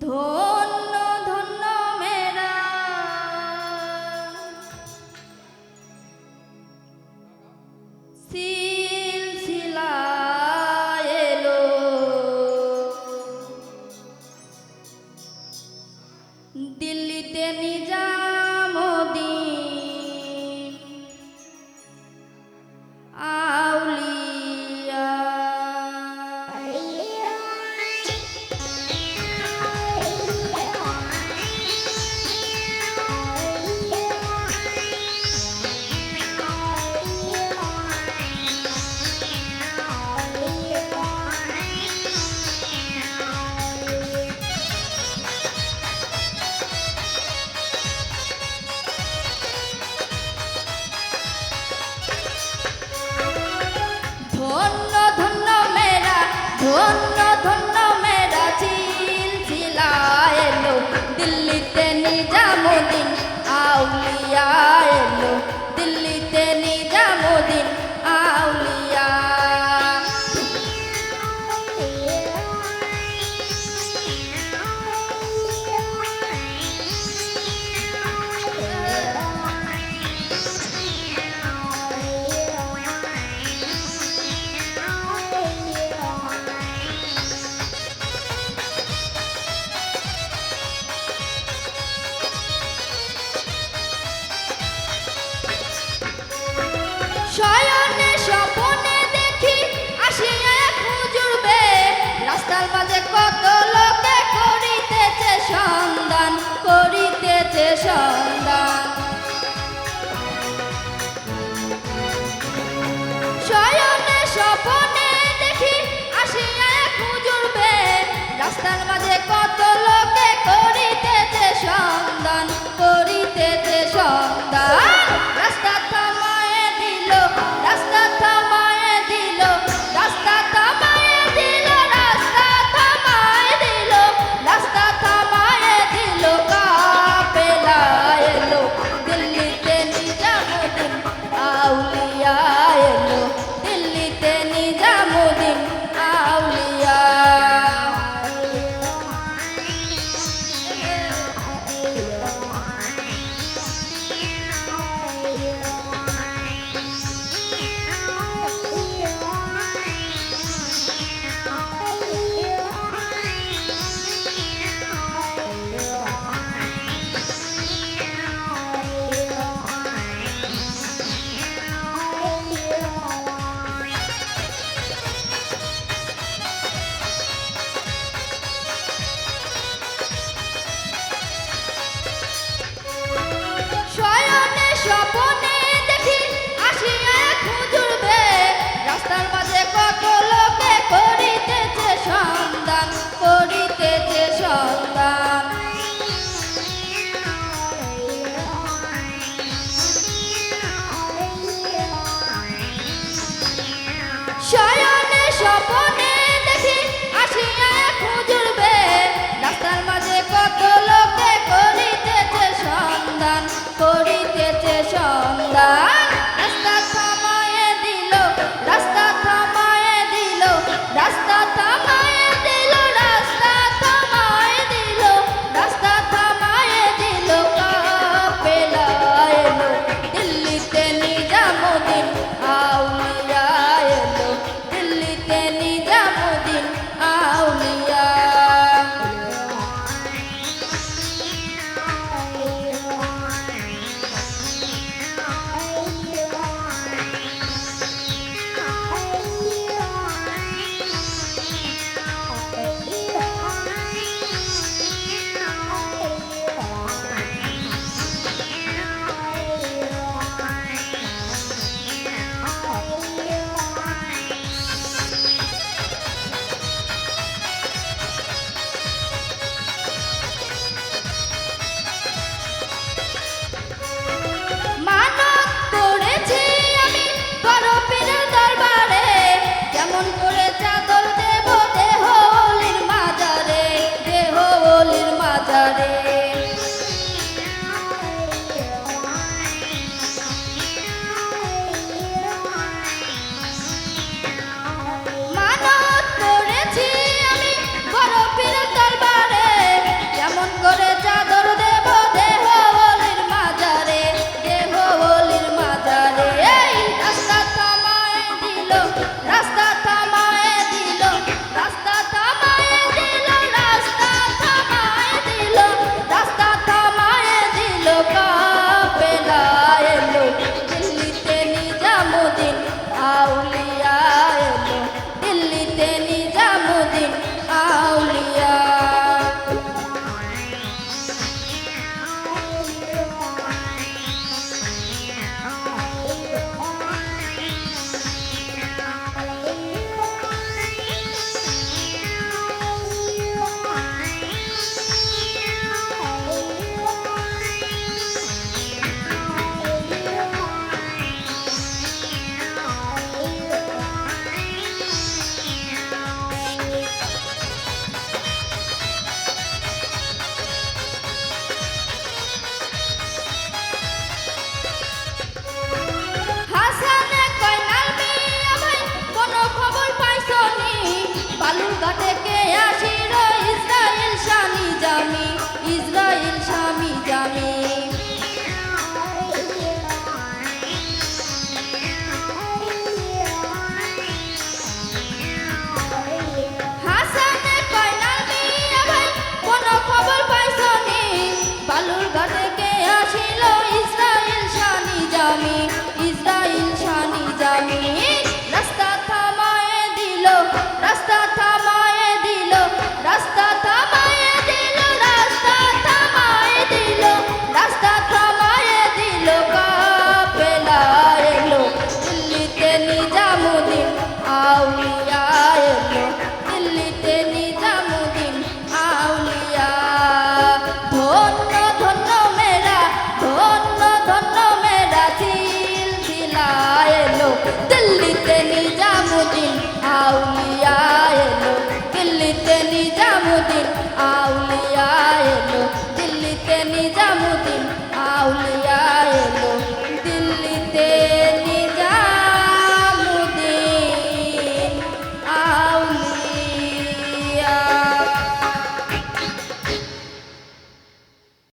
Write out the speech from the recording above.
ধন্য ধন্য মেরা সিলসিলা এলো দিল্লিতে নিজামুদ্দিন আউলিয়া ধন্য ধন্য মেরা ধন্য ধন্য মেরা সিলসিলা এলো দিল্লিতে নিজামুদ্দিন আউলিয়া এলো দিল্লিতে নিজামুদ্দিন আউলিয়া শয়নে স্বপনে দেখি আসিয়া হুজুর বে রাস্তার মাঝে কত লোকে করিতেছে সন্ধান করিতেছে সন্ধান শয়নে স্বপনে দেখি আসিয়া হুজুর বে রাস্তার মাঝে কত লোকে করিতেছে সন্ধান করিতেছে সন্ধান রাস্তা থামায়ে দিল রাস্তা থামায়ে দিল রাস্তা থামায়ে দিল রাস্তা থামায়ে দিল রাস্তা থামায়ে দিল কাফেলা এলো দিল্লিতে নিজামুদ্দিন আউলিয়া এলো দিল্লিতে নিজামুদ্দিন আউলিয়া শয়নে স্বপনে দেখি আসিয়া হুজুর বে রাস্তার মাঝে কত লোকে করিতেছে সন্ধান করিতেছে সন্ধান শয়নে স্বপনে দেখি আসিয়া হুজুর বে রাস্তার মাঝে কত লোকে করিতেছে সন্ধান করিতেছে সন্ধান রাস্তা থামায়ে দিল রাস্তা থামায়ে দিল রাস্তা থামায়ে দিল রাস্তা থামায়ে দিল রাস্তা থামায়ে দিল কাফেলা এলো দিল্লিতে নিজামুদ্দিন আউলিয়া এলো দিল্লিতে নিজামুদ্দিন আউলিয়া মানত করেছি আমি বড় পীরের দরবারে কেমন করে চাদর দেব দেহ ওলির মাজারে দেহ ওলির মাজারে